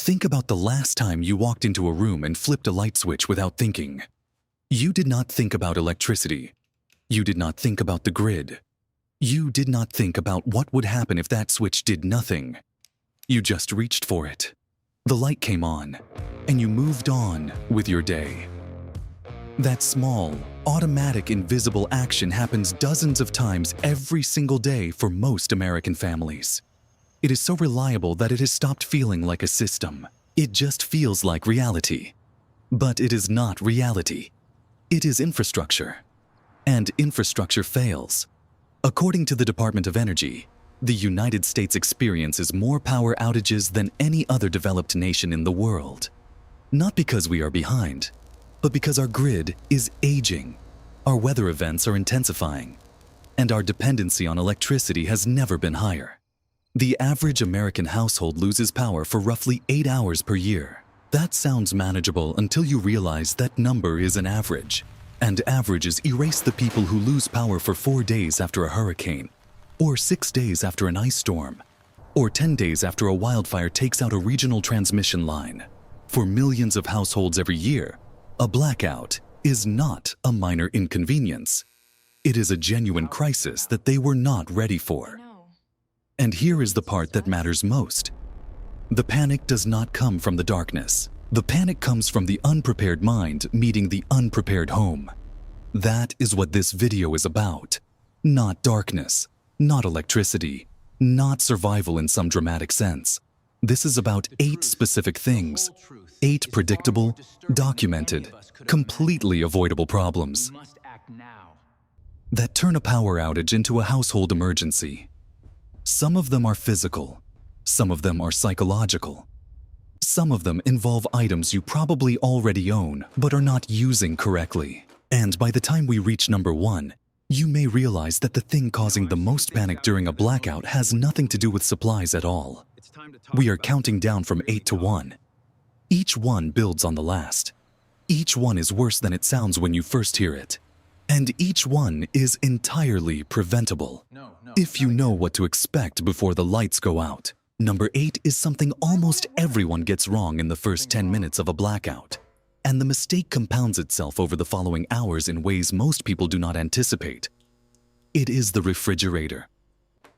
Think about the last time you walked into a room and flipped a light switch without thinking. You did not think about electricity. You did not think about the grid. You did not think about what would happen if that switch did nothing. You just reached for it. The light came on, and you moved on with your day. That small, automatic, invisible action happens dozens of times every single day for most American families. It is so reliable that it has stopped feeling like a system. It just feels like reality. But it is not reality. It is infrastructure. And infrastructure fails. According to the Department of Energy, the United States experiences more power outages than any other developed nation in the world. Not because we are behind, but because our grid is aging, our weather events are intensifying, and our dependency on electricity has never been higher. The average American household loses power for roughly 8 hours per year. That sounds manageable until you realize that number is an average, and averages erase the people who lose power for 4 days after a hurricane, or 6 days after an ice storm, or 10 days after a wildfire takes out a regional transmission line. For millions of households every year, a blackout is not a minor inconvenience. It is a genuine crisis that they were not ready for. And here is the part that matters most. The panic does not come from the darkness. The panic comes from the unprepared mind meeting the unprepared home. That is what this video is about. Not darkness, not electricity, not survival in some dramatic sense. This is about 8 specific things, 8 predictable, documented, completely avoidable problems that turn a power outage into a household emergency. Some of them are physical, some of them are psychological. Some of them involve items you probably already own but are not using correctly. And by the time we reach number 1, you may realize that the thing causing the most panic during a blackout has nothing to do with supplies at all. We are counting down from 8 to 1. Each one builds on the last. Each one is worse than it sounds when you first hear it. And each one is entirely preventable, if you know what to expect before the lights go out. Number 8 is something almost everyone gets wrong in the first 10 minutes of a blackout. And the mistake compounds itself over the following hours in ways most people do not anticipate. It is the refrigerator.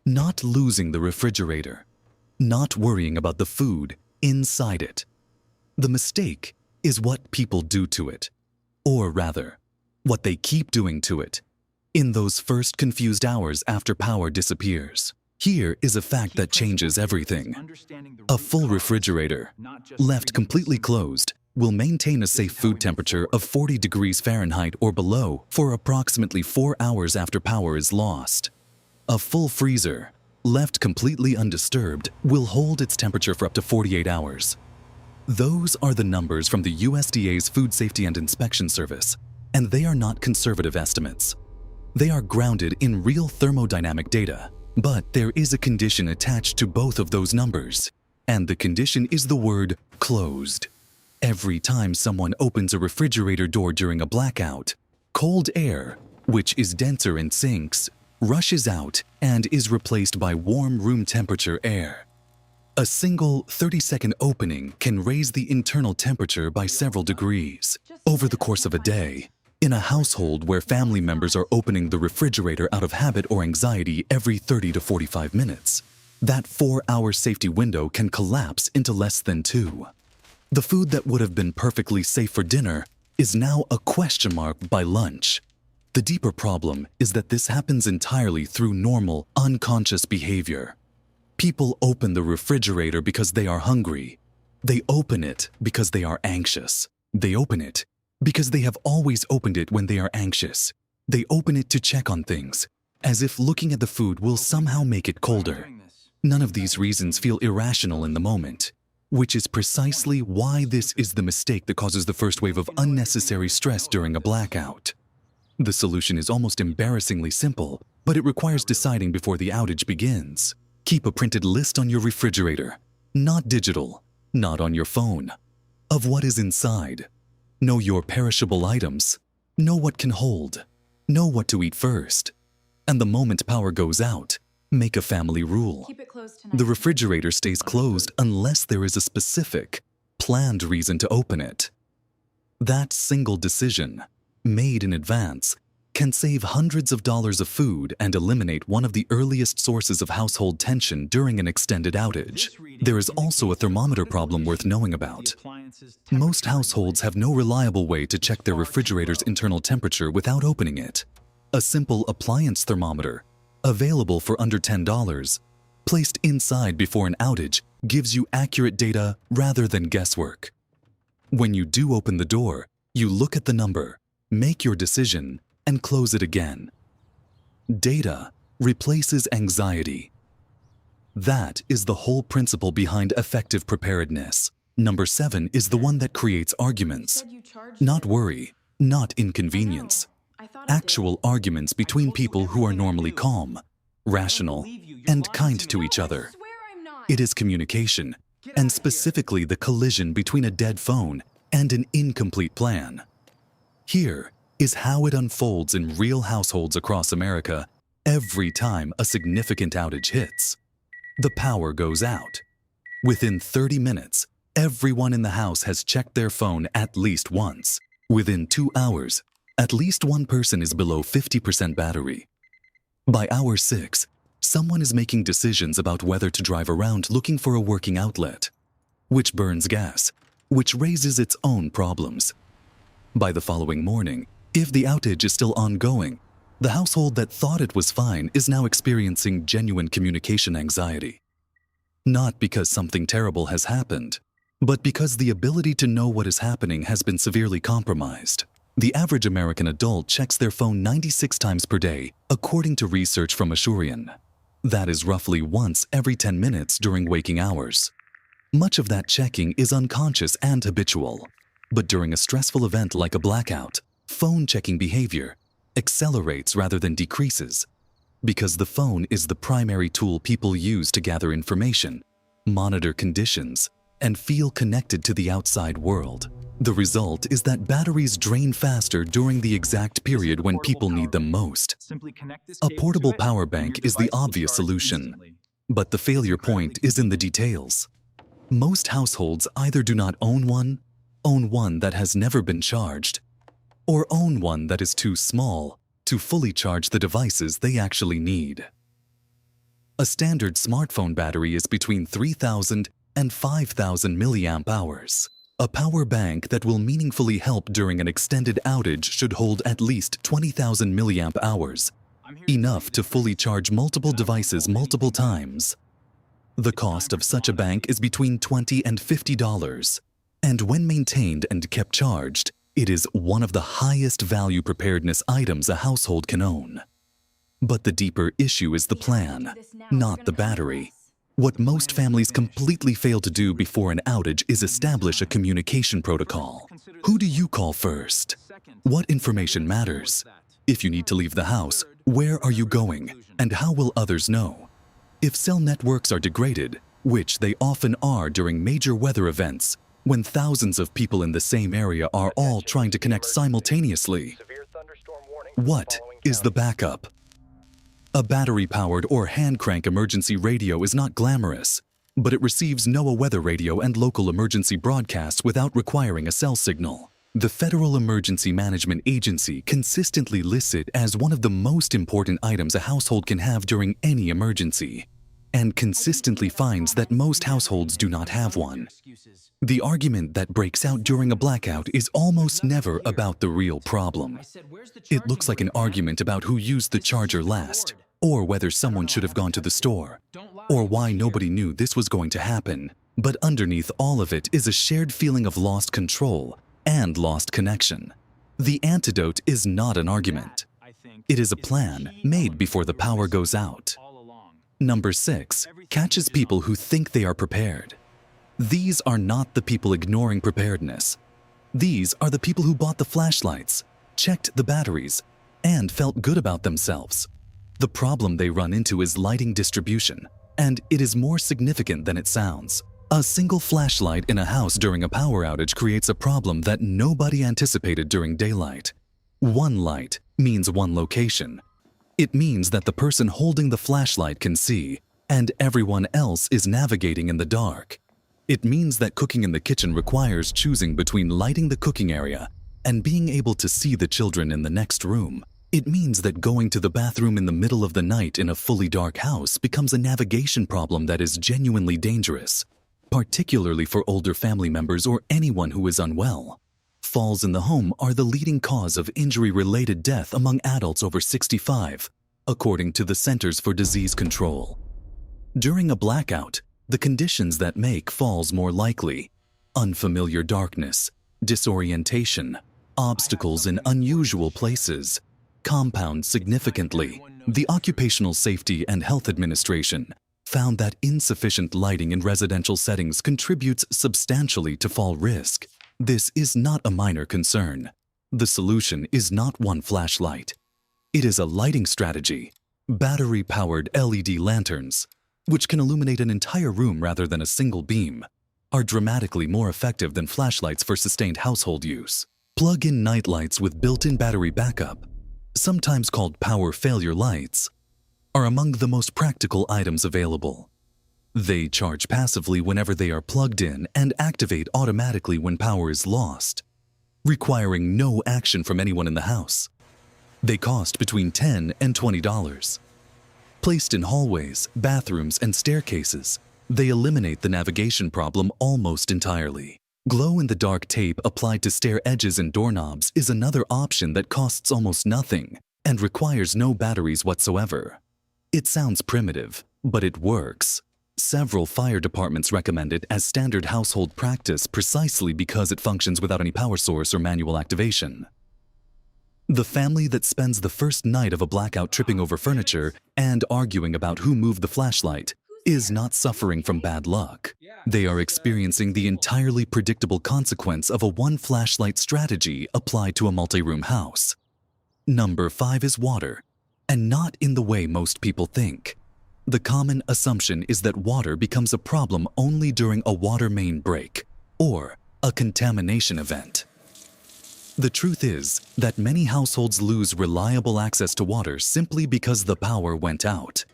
Not losing the refrigerator. Not worrying about the food inside it. The mistake is what people do to it. Or rather, what they keep doing to it in those first confused hours after power disappears. Here is a fact that changes everything. A full refrigerator, left completely closed, will maintain a safe food temperature of 40 degrees Fahrenheit or below for approximately 4 hours after power is lost. A full freezer, left completely undisturbed, will hold its temperature for up to 48 hours. Those are the numbers from the USDA's Food Safety and Inspection Service, and they are not conservative estimates. They are grounded in real thermodynamic data, but there is a condition attached to both of those numbers, and the condition is the word closed. Every time someone opens a refrigerator door during a blackout, cold air, which is denser and sinks, rushes out and is replaced by warm room temperature air. A single 30-second opening can raise the internal temperature by several degrees. Over the course of a day, in a household where family members are opening the refrigerator out of habit or anxiety every 30 to 45 minutes, that 4-hour safety window can collapse into less than 2. The food that would have been perfectly safe for dinner is now a question mark by lunch. The deeper problem is that this happens entirely through normal, unconscious behavior. People open the refrigerator because they are hungry. They open it because they are anxious. They open it because they have always opened it when they are anxious. They open it to check on things, as if looking at the food will somehow make it colder. None of these reasons feel irrational in the moment, which is precisely why this is the mistake that causes the first wave of unnecessary stress during a blackout. The solution is almost embarrassingly simple, but it requires deciding before the outage begins. Keep a printed list on your refrigerator, not digital, not on your phone, of what is inside. Know your perishable items. Know what can hold. Know what to eat first. And the moment power goes out, Make a family rule. Keep it closed tonight. The refrigerator stays closed unless there is a specific, planned reason to open it. That single decision, made in advance, can save hundreds of dollars of food and eliminate one of the earliest sources of household tension during an extended outage. There is also a thermometer problem worth knowing about. Most households have no reliable way to check their refrigerator's internal temperature without opening it. A simple appliance thermometer, available for under $10, placed inside before an outage, gives you accurate data rather than guesswork. When you do open the door, you look at the number, make your decision, and close it again. Data replaces anxiety. That is the whole principle behind effective preparedness. Number 7 is the one that creates arguments. Not worry, not inconvenience. Actual arguments between people who are normally calm, rational, and kind to each other. It is communication, and specifically the collision between a dead phone and an incomplete plan. Here is how it unfolds in real households across America every time a significant outage hits. The power goes out. Within 30 minutes, everyone in the house has checked their phone at least once. Within 2 hours, at least one person is below 50% battery. By hour 6, someone is making decisions about whether to drive around looking for a working outlet, which burns gas, which raises its own problems. By the following morning, if the outage is still ongoing, the household that thought it was fine is now experiencing genuine communication anxiety. Not because something terrible has happened, but because the ability to know what is happening has been severely compromised. The average American adult checks their phone 96 times per day, according to research from Asurian. That is roughly once every 10 minutes during waking hours. Much of that checking is unconscious and habitual, but during a stressful event like a blackout, phone-checking behavior accelerates rather than decreases, because the phone is the primary tool people use to gather information, monitor conditions, and feel connected to the outside world. The result is that batteries drain faster during the exact period when people need them most. A portable power bank is the obvious solution, but the failure point is in the details. Most households either do not own one that has never been charged, or own one that is too small to fully charge the devices they actually need. A standard smartphone battery is between 3,000 and 5,000 milliamp hours. A power bank that will meaningfully help during an extended outage should hold at least 20,000 milliamp hours, enough to fully charge multiple devices multiple times. The cost of such a bank is between $20 and $50, and when maintained and kept charged, it is one of the highest value preparedness items a household can own. But the deeper issue is the plan, not the battery. What most families completely fail to do before an outage is establish a communication protocol. Who do you call first? What information matters? If you need to leave the house, where are you going, and how will others know? If cell networks are degraded, which they often are during major weather events, when thousands of people in the same area are all trying to connect simultaneously, what is the backup? A battery-powered or hand-crank emergency radio is not glamorous, but it receives NOAA weather radio and local emergency broadcasts without requiring a cell signal. The Federal Emergency Management Agency consistently lists it as one of the most important items a household can have during any emergency, and consistently finds that most households do not have one. The argument that breaks out during a blackout is almost never about the real problem. It looks like an argument about who used the charger last, or whether someone should have gone to the store, or why nobody knew this was going to happen. But underneath all of it is a shared feeling of lost control and lost connection. The antidote is not an argument. It is a plan made before the power goes out. Number 6 catches people who think they are prepared. These are not the people ignoring preparedness. These are the people who bought the flashlights, checked the batteries, and felt good about themselves. The problem they run into is lighting distribution, and it is more significant than it sounds. A single flashlight in a house during a power outage creates a problem that nobody anticipated during daylight. One light means one location. It means that the person holding the flashlight can see, and everyone else is navigating in the dark. It means that cooking in the kitchen requires choosing between lighting the cooking area and being able to see the children in the next room. It means that going to the bathroom in the middle of the night in a fully dark house becomes a navigation problem that is genuinely dangerous, particularly for older family members or anyone who is unwell. Falls in the home are the leading cause of injury-related death among adults over 65, according to the Centers for Disease Control. During a blackout, the conditions that make falls more likely: unfamiliar darkness, disorientation, obstacles in unusual places, compound significantly. The Occupational Safety and Health Administration found that insufficient lighting in residential settings contributes substantially to fall risk. This is not a minor concern. The solution is not one flashlight. It is a lighting strategy: battery-powered LED lanterns, which can illuminate an entire room rather than a single beam, are dramatically more effective than flashlights for sustained household use. Plug-in nightlights with built-in battery backup, sometimes called power failure lights, are among the most practical items available. They charge passively whenever they are plugged in and activate automatically when power is lost, requiring no action from anyone in the house. They cost between $10 and $20. Placed in hallways, bathrooms, and staircases, they eliminate the navigation problem almost entirely. Glow-in-the-dark tape applied to stair edges and doorknobs is another option that costs almost nothing and requires no batteries whatsoever. It sounds primitive, but it works. Several fire departments recommend it as standard household practice precisely because it functions without any power source or manual activation. The family that spends the first night of a blackout tripping over furniture and arguing about who moved the flashlight is not suffering from bad luck. They are experiencing the entirely predictable consequence of a one-flashlight strategy applied to a multi-room house. Number 5 is water, and not in the way most people think. The common assumption is that water becomes a problem only during a water main break or a contamination event. The truth is that many households lose reliable access to water simply because the power went out.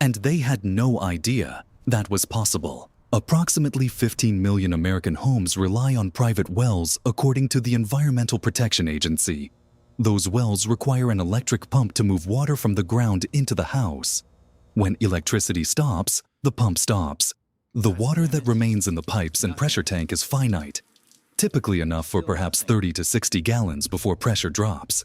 And they had no idea that was possible. Approximately 15 million American homes rely on private wells, according to the Environmental Protection Agency. Those wells require an electric pump to move water from the ground into the house. When electricity stops, the pump stops. The water that remains in the pipes and pressure tank is finite, typically enough for perhaps 30 to 60 gallons before pressure drops.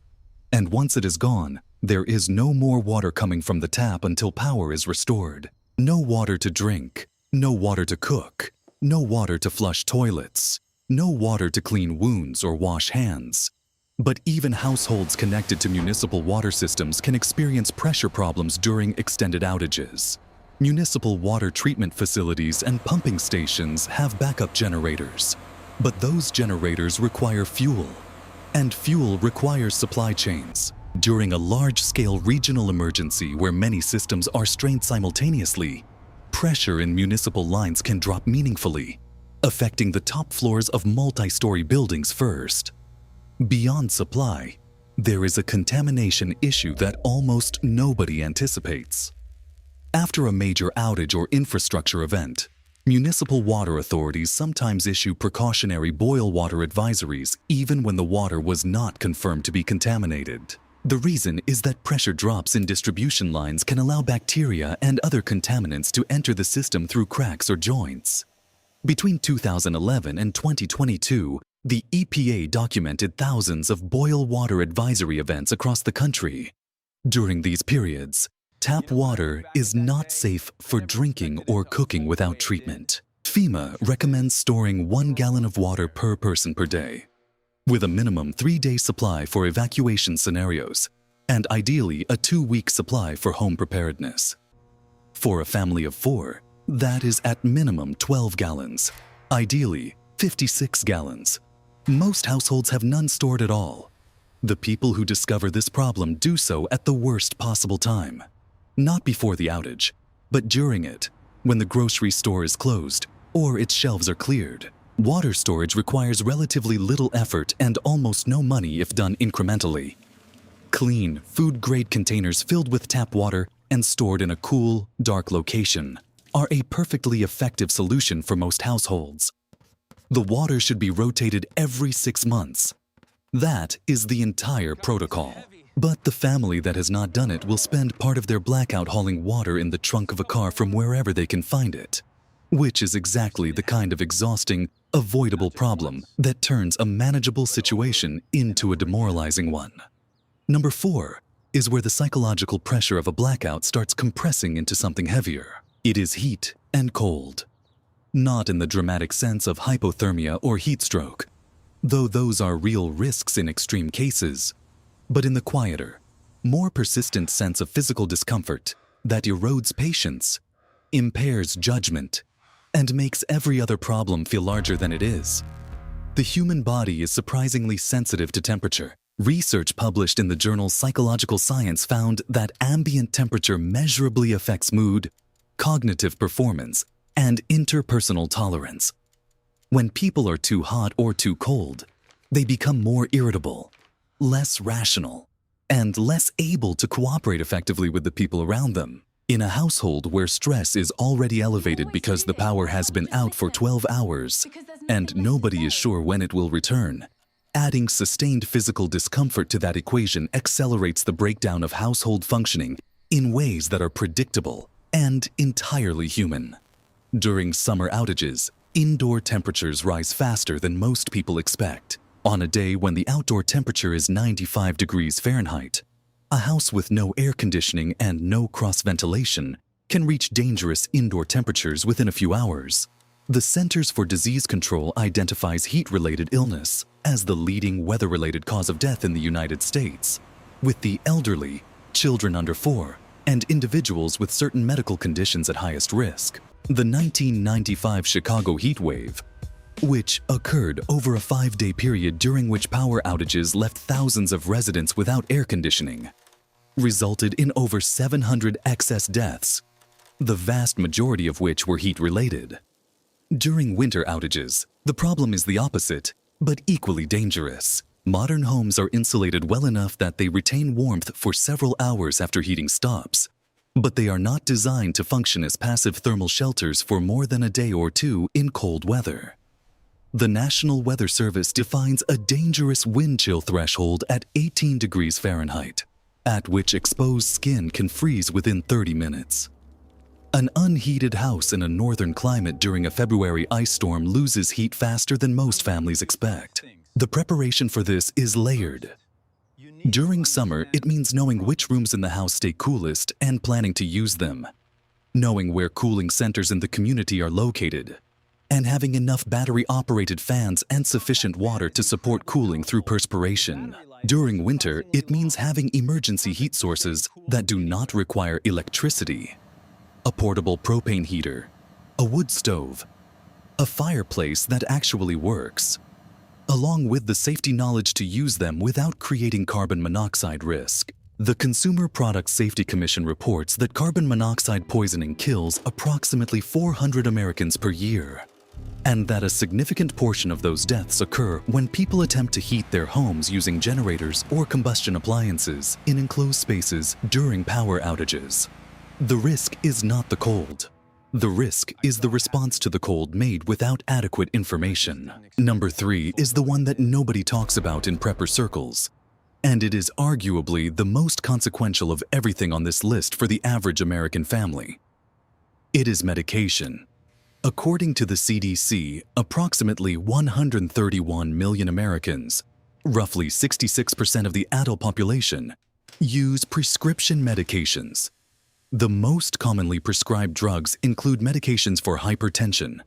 And once it is gone, there is no more water coming from the tap until power is restored. No water to drink, no water to cook, no water to flush toilets, no water to clean wounds or wash hands. But even households connected to municipal water systems can experience pressure problems during extended outages. Municipal water treatment facilities and pumping stations have backup generators, but those generators require fuel, and fuel requires supply chains. During a large-scale regional emergency where many systems are strained simultaneously, pressure in municipal lines can drop meaningfully, affecting the top floors of multi-story buildings first. Beyond supply, there is a contamination issue that almost nobody anticipates. After a major outage or infrastructure event, municipal water authorities sometimes issue precautionary boil water advisories even when the water was not confirmed to be contaminated. The reason is that pressure drops in distribution lines can allow bacteria and other contaminants to enter the system through cracks or joints. Between 2011 and 2022, the EPA documented thousands of boil water advisory events across the country. During these periods, tap water is not safe for drinking or cooking without treatment. FEMA recommends storing 1 gallon of water per person per day, with a minimum 3-day supply for evacuation scenarios, and ideally a 2-week supply for home preparedness. For a family of 4, that is at minimum 12 gallons, ideally 56 gallons. Most households have none stored at all. The people who discover this problem do so at the worst possible time. Not before the outage, but during it, when the grocery store is closed or its shelves are cleared. Water storage requires relatively little effort and almost no money if done incrementally. Clean, food-grade containers filled with tap water and stored in a cool, dark location are a perfectly effective solution for most households. The water should be rotated every 6 months. That is the entire protocol. But the family that has not done it will spend part of their blackout hauling water in the trunk of a car from wherever they can find it, which is exactly the kind of exhausting, avoidable problem that turns a manageable situation into a demoralizing one. Number 4 is where the psychological pressure of a blackout starts compressing into something heavier. It is heat and cold. Not in the dramatic sense of hypothermia or heat stroke, though those are real risks in extreme cases, but in the quieter, more persistent sense of physical discomfort that erodes patience, impairs judgment, and makes every other problem feel larger than it is. The human body is surprisingly sensitive to temperature. Research published in the journal Psychological Science found that ambient temperature measurably affects mood, cognitive performance, and interpersonal tolerance. When people are too hot or too cold, they become more irritable, less rational, and less able to cooperate effectively with the people around them. In a household where stress is already elevated because the power has been out for 12 hours and nobody is sure when it will return, adding sustained physical discomfort to that equation accelerates the breakdown of household functioning in ways that are predictable and entirely human. During summer outages, indoor temperatures rise faster than most people expect. On a day when the outdoor temperature is 95 degrees Fahrenheit, a house with no air conditioning and no cross-ventilation can reach dangerous indoor temperatures within a few hours. The Centers for Disease Control identifies heat-related illness as the leading weather-related cause of death in the United States, with the elderly, children under 4, and individuals with certain medical conditions at highest risk. The 1995 Chicago heat wave, which occurred over a 5-day period during which power outages left thousands of residents without air conditioning, resulted in over 700 excess deaths, the vast majority of which were heat-related. During winter outages, the problem is the opposite, but equally dangerous. Modern homes are insulated well enough that they retain warmth for several hours after heating stops, but they are not designed to function as passive thermal shelters for more than a day or two in cold weather. The National Weather Service defines a dangerous wind chill threshold at 18 degrees Fahrenheit, at which exposed skin can freeze within 30 minutes. An unheated house in a northern climate during a February ice storm loses heat faster than most families expect. The preparation for this is layered. During summer, it means knowing which rooms in the house stay coolest and planning to use them, knowing where cooling centers in the community are located, and having enough battery-operated fans and sufficient water to support cooling through perspiration. During winter, it means having emergency heat sources that do not require electricity. A portable propane heater, a wood stove, a fireplace that actually works, along with the safety knowledge to use them without creating carbon monoxide risk. The Consumer Product Safety Commission reports that carbon monoxide poisoning kills approximately 400 Americans per year, and that a significant portion of those deaths occur when people attempt to heat their homes using generators or combustion appliances in enclosed spaces during power outages. The risk is not the cold. The risk is the response to the cold made without adequate information. Number 3 is the one that nobody talks about in prepper circles, and it is arguably the most consequential of everything on this list for the average American family. It is medication. According to the CDC, approximately 131 million Americans, roughly 66% of the adult population, use prescription medications. The most commonly prescribed drugs include medications for hypertension,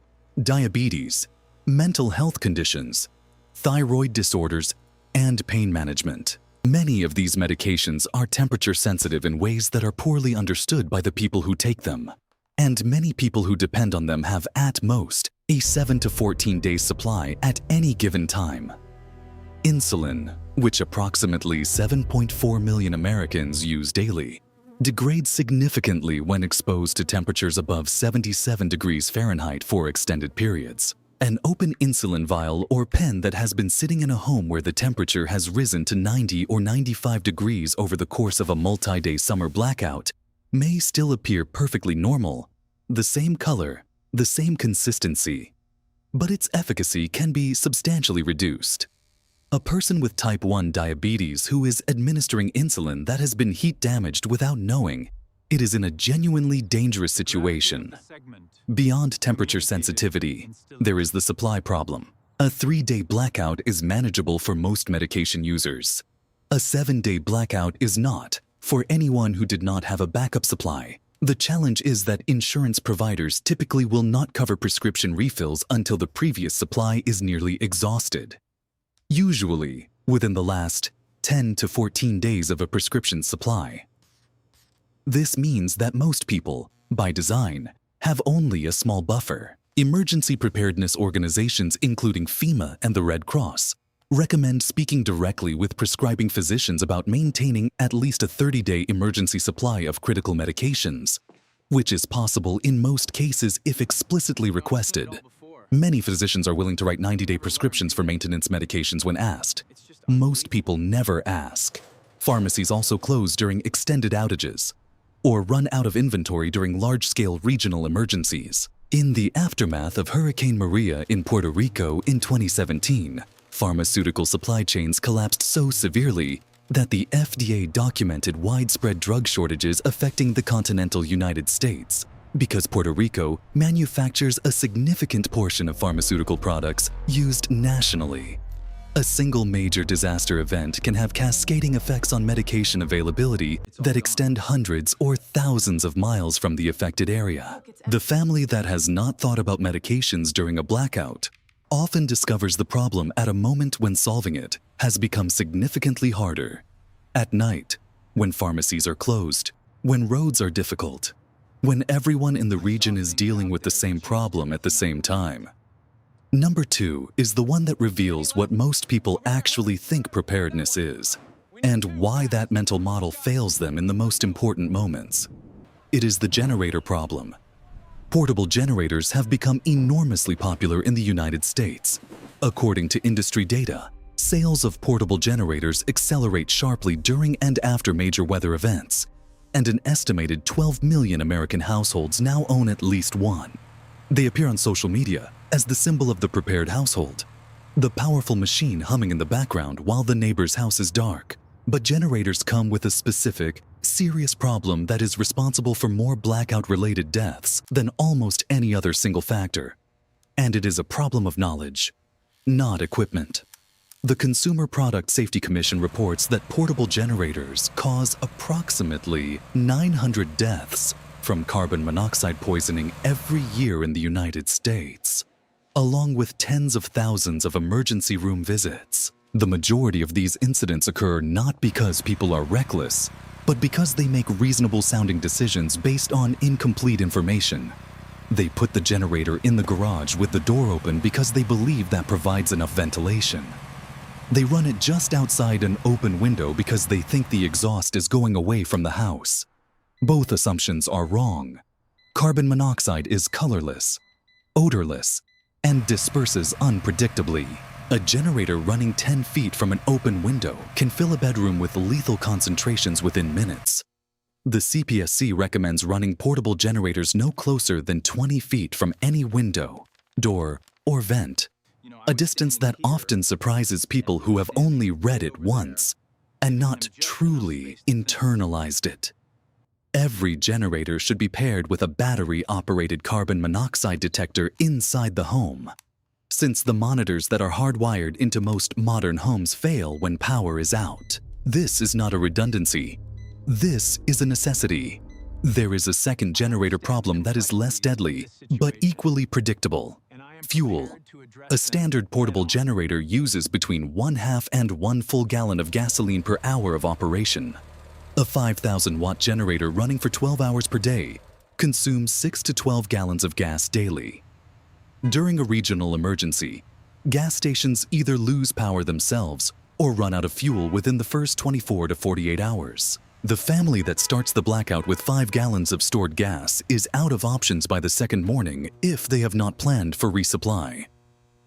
diabetes, mental health conditions, thyroid disorders, and pain management. Many of these medications are temperature sensitive in ways that are poorly understood by the people who take them, and many people who depend on them have at most a 7 to 14 day supply at any given time. Insulin, which approximately 7.4 million Americans use daily, degrades significantly when exposed to temperatures above 77 degrees Fahrenheit for extended periods. An open insulin vial or pen that has been sitting in a home where the temperature has risen to 90 or 95 degrees over the course of a multi-day summer blackout may still appear perfectly normal, the same color, the same consistency, but its efficacy can be substantially reduced. A person with type 1 diabetes who is administering insulin that has been heat damaged without knowing it is in a genuinely dangerous situation. Beyond temperature sensitivity, there is the supply problem. A 3-day blackout is manageable for most medication users. A 7-day blackout is not, for anyone who did not have a backup supply. The challenge is that insurance providers typically will not cover prescription refills until the previous supply is nearly exhausted. Usually, within the last 10 to 14 days of a prescription supply. This means that most people, by design, have only a small buffer. Emergency preparedness organizations, including FEMA and the Red Cross, recommend speaking directly with prescribing physicians about maintaining at least a 30-day emergency supply of critical medications, which is possible in most cases if explicitly requested. Many physicians are willing to write 90-day prescriptions for maintenance medications when asked. Most people never ask. Pharmacies also close during extended outages or run out of inventory during large-scale regional emergencies. In the aftermath of Hurricane Maria in Puerto Rico in 2017, pharmaceutical supply chains collapsed so severely that the FDA documented widespread drug shortages affecting the continental United States because Puerto Rico manufactures a significant portion of pharmaceutical products used nationally. A single major disaster event can have cascading effects on medication availability that extend hundreds or thousands of miles from the affected area. The family that has not thought about medications during a blackout often discovers the problem at a moment when solving it has become significantly harder. At night, when pharmacies are closed, when roads are difficult, when everyone in the region is dealing with the same problem at the same time. Number 2 is the one that reveals what most people actually think preparedness is, and why that mental model fails them in the most important moments. It is the generator problem. Portable generators have become enormously popular in the United States. According to industry data, sales of portable generators accelerate sharply during and after major weather events, and an estimated 12 million American households now own at least one. They appear on social media as the symbol of the prepared household, the powerful machine humming in the background while the neighbor's house is dark. But generators come with a specific, serious problem that is responsible for more blackout-related deaths than almost any other single factor. And it is a problem of knowledge, not equipment. The Consumer Product Safety Commission reports that portable generators cause approximately 900 deaths from carbon monoxide poisoning every year in the United States, along with tens of thousands of emergency room visits. The majority of these incidents occur not because people are reckless, but because they make reasonable-sounding decisions based on incomplete information. They put the generator in the garage with the door open because they believe that provides enough ventilation. They run it just outside an open window because they think the exhaust is going away from the house. Both assumptions are wrong. Carbon monoxide is colorless, odorless, and disperses unpredictably. A generator running 10 feet from an open window can fill a bedroom with lethal concentrations within minutes. The CPSC recommends running portable generators no closer than 20 feet from any window, door, or vent, a distance that often surprises people who have only read it once and not truly internalized it. Every generator should be paired with a battery-operated carbon monoxide detector inside the home. Since the monitors that are hardwired into most modern homes fail when power is out, this is not a redundancy. This is a necessity. There is a second generator problem that is less deadly, but equally predictable. Fuel. A standard portable generator uses between 1/2 and 1 full gallon of gasoline per hour of operation. A 5,000-watt generator running for 12 hours per day consumes 6 to 12 gallons of gas daily. During a regional emergency, gas stations either lose power themselves or run out of fuel within the first 24 to 48 hours. The family that starts the blackout with 5 gallons of stored gas is out of options by the second morning if they have not planned for resupply.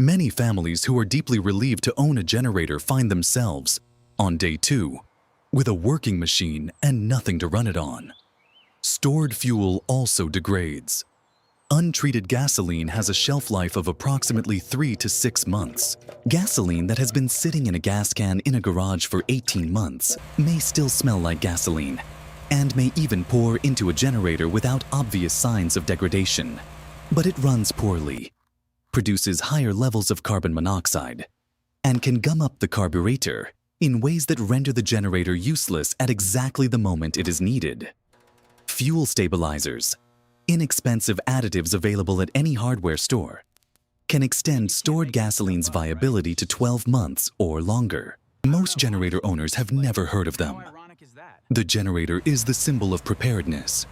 Many families who are deeply relieved to own a generator find themselves, on day 2, with a working machine and nothing to run it on. Stored fuel also degrades. Untreated gasoline has a shelf life of approximately 3 to 6 months. Gasoline that has been sitting in a gas can in a garage for 18 months may still smell like gasoline, and may even pour into a generator without obvious signs of degradation. But it runs poorly, produces higher levels of carbon monoxide, and can gum up the carburetor in ways that render the generator useless at exactly the moment it is needed. Fuel stabilizers, inexpensive additives available at any hardware store, can extend stored gasoline's viability to 12 months or longer. Most generator owners have never heard of them. The generator is the symbol of preparedness.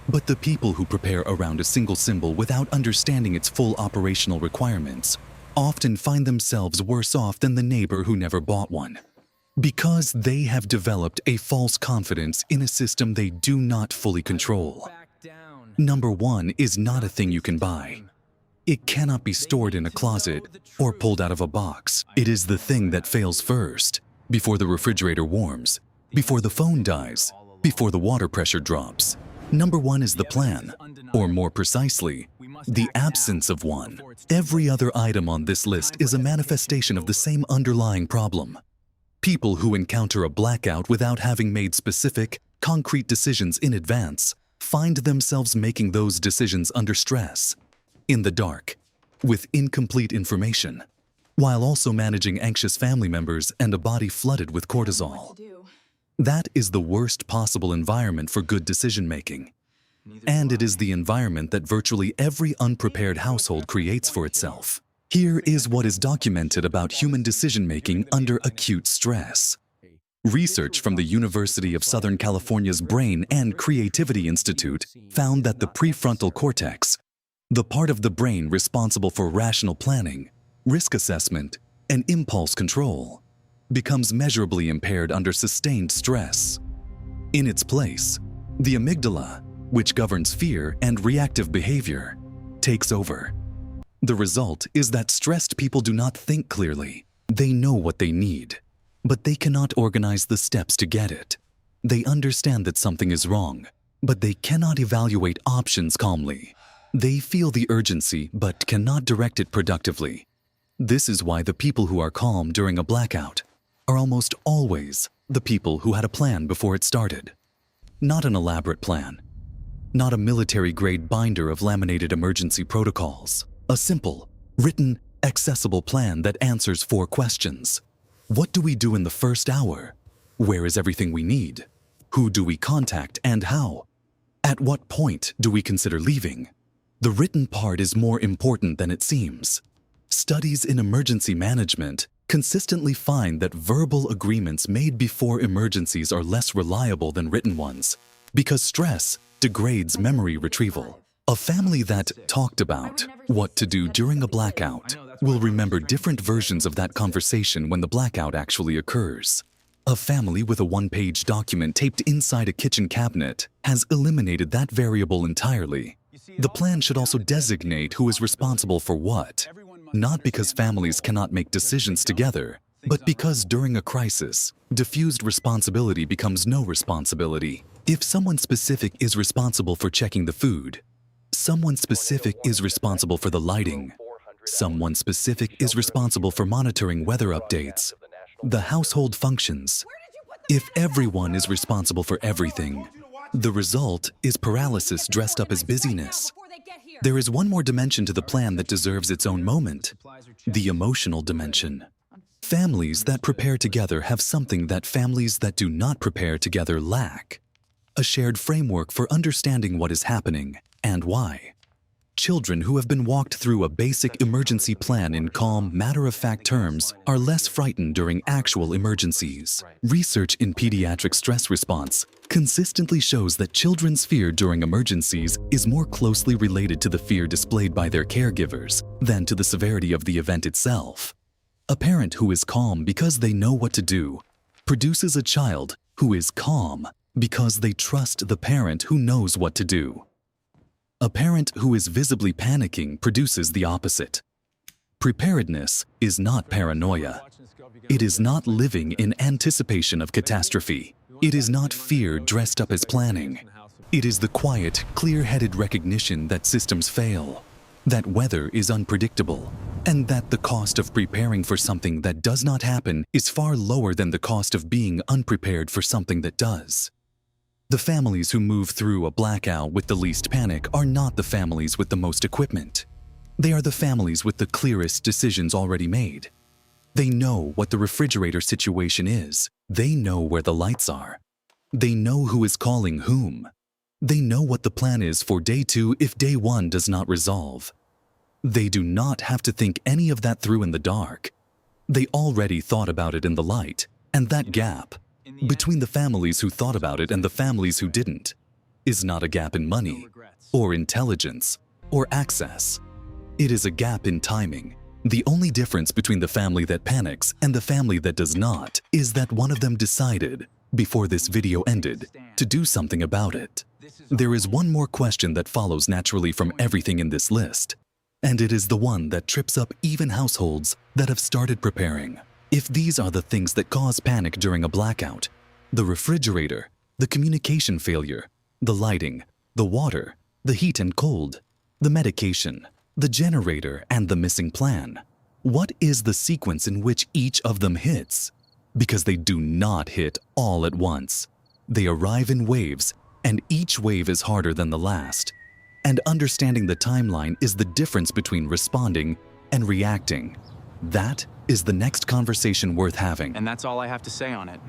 But the people who prepare around a single symbol without understanding its full operational requirements often find themselves worse off than the neighbor who never bought one, because they have developed a false confidence in a system they do not fully control. Number 1 is not a thing you can buy. It cannot be stored in a closet or pulled out of a box. It is the thing that fails first, before the refrigerator warms, before the phone dies, before the water pressure drops. Number 1 is the plan, or more precisely, the absence of one. Every other item on this list is a manifestation of the same underlying problem. People who encounter a blackout without having made specific, concrete decisions in advance find themselves making those decisions under stress, in the dark, with incomplete information, while also managing anxious family members and a body flooded with cortisol. That is the worst possible environment for good decision-making. And it is the environment that virtually every unprepared household creates for itself. Here is what is documented about human decision-making under acute stress. Research from the University of Southern California's Brain and Creativity Institute found that the prefrontal cortex, the part of the brain responsible for rational planning, risk assessment, and impulse control, becomes measurably impaired under sustained stress. In its place, the amygdala, which governs fear and reactive behavior, takes over. The result is that stressed people do not think clearly. They know what they need, but they cannot organize the steps to get it. They understand that something is wrong, but they cannot evaluate options calmly. They feel the urgency but cannot direct it productively. This is why the people who are calm during a blackout are almost always the people who had a plan before it started. Not an elaborate plan. Not a military-grade binder of laminated emergency protocols. A simple, written, accessible plan that answers 4 questions. What do we do in the first hour? Where is everything we need? Who do we contact and how? At what point do we consider leaving? The written part is more important than it seems. Studies in emergency management consistently find that verbal agreements made before emergencies are less reliable than written ones, because stress degrades memory retrieval. A family that talked about what to do during a blackout will remember different versions of that conversation when the blackout actually occurs. A family with a 1-page document taped inside a kitchen cabinet has eliminated that variable entirely. The plan should also designate who is responsible for what, not because families cannot make decisions together, but because during a crisis, diffused responsibility becomes no responsibility. If someone specific is responsible for checking the food, someone specific is responsible for the lighting, someone specific is responsible for monitoring weather updates, the household functions. If everyone is responsible for everything, the result is paralysis dressed up as busyness. There is one more dimension to the plan that deserves its own moment: the emotional dimension. Families that prepare together have something that families that do not prepare together lack: a shared framework for understanding what is happening and why. Children who have been walked through a basic emergency plan in calm, matter-of-fact terms are less frightened during actual emergencies. Research in pediatric stress response consistently shows that children's fear during emergencies is more closely related to the fear displayed by their caregivers than to the severity of the event itself. A parent who is calm because they know what to do produces a child who is calm because they trust the parent who knows what to do. A parent who is visibly panicking produces the opposite. Preparedness is not paranoia. It is not living in anticipation of catastrophe. It is not fear dressed up as planning. It is the quiet, clear-headed recognition that systems fail, that weather is unpredictable, and that the cost of preparing for something that does not happen is far lower than the cost of being unprepared for something that does. The families who move through a blackout with the least panic are not the families with the most equipment. They are the families with the clearest decisions already made. They know what the refrigerator situation is. They know where the lights are. They know who is calling whom. They know what the plan is for day 2 if day 1 does not resolve. They do not have to think any of that through in the dark. They already thought about it in the light, and that gap between the families who thought about it and the families who didn't is not a gap in money, or intelligence, or access. It is a gap in timing. The only difference between the family that panics and the family that does not is that one of them decided, before this video ended, to do something about it. There is one more question that follows naturally from everything in this list, and it is the one that trips up even households that have started preparing. If these are the things that cause panic during a blackout, the refrigerator, the communication failure, the lighting, the water, the heat and cold, the medication, the generator, and the missing plan, what is the sequence in which each of them hits? Because they do not hit all at once. They arrive in waves, and each wave is harder than the last. And understanding the timeline is the difference between responding and reacting. That is the next conversation worth having. And that's all I have to say on it.